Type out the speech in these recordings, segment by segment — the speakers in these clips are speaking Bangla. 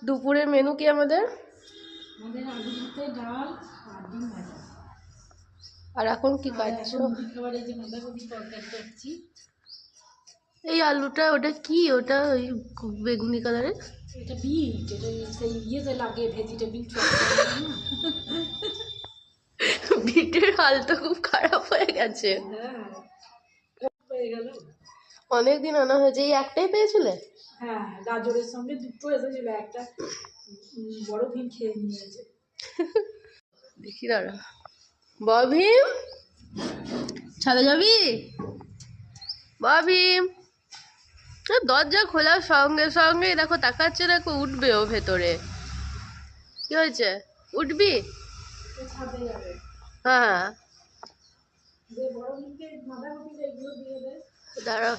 দুপুরের মেনু কি আমাদের? আলু ভাতে, ডাল আর ডিম ভাজা। আর এখন কি কাটছো? খাবার এই যে বাঁধাকপি তরকারি করছি। এই আলুটা ওটা কি? ওটা ওই বেগুনি কালারের? এটা বিট, এটা সেই ইয়েতে লাগে ভেজিটেবিল চপ। বিটের হাল তো খুব খারাপ হয়ে গেছে। হ্যাঁ, হয়ে গেল। অনেকদিন আনা হয়েছে। এই একটাই পেয়েছিলে? হ্যাঁ, গাজরের সঙ্গে দুটো এসেছিল, একটা বড় ভীম খেয়ে নিয়েছে। দেখি দাঁড়া। বড় ভীম, ছাদে যাবি? বড় ভীম, দরজা খোলার সঙ্গে সঙ্গে দেখো তাকাচ্ছে, দেখো উঠবে ও ভেতরে। কি হয়েছে? উঠবি? ছাদে যাবে। হ্যাঁ, বড় ভীমকে বাঁধাকপি এগুলো দিয়ে দেয়। দাঁড়া।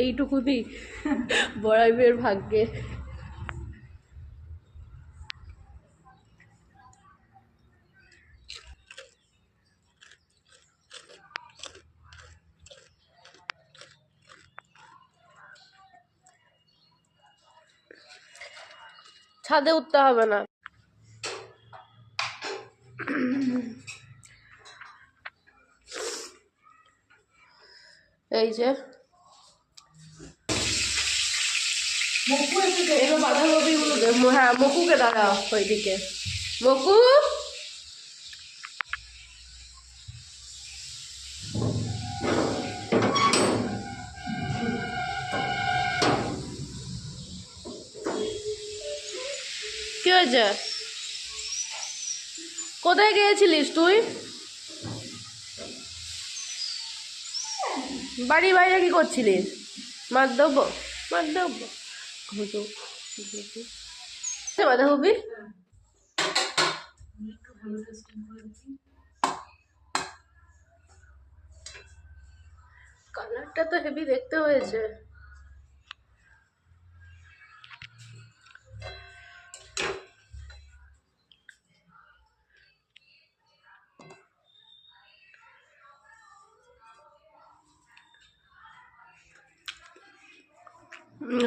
এইটুকুনি বড়াইবের ভাগ্যে। ছাদে উঠতে হবে না। এই যে এবার বাঁধাকপি গুলো, হ্যাঁ মকুকে দাঁড়াও ওইদিকে। মকু, কি হয়েছে? কোথায় গিয়েছিলিস তুই? বাড়ি বাইরে কি করছিলিস? মার দেবো, মার দেবো। বাঁধাকপি কালারটা তো হেভি দেখতে হয়েছে।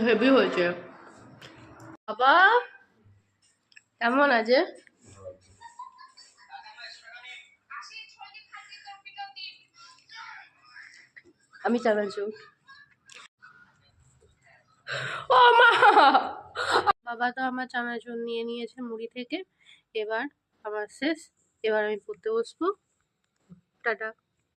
হেভি হয়েছে বাবা। কেমন আছে? আমি চানাচুর। ও মা, বাবা তো আমার চানাচুর নিয়ে নিয়েছে মুড়ি থেকে। এবার আমার শেষ, এবার আমি পড়তে বসবো। টাটা।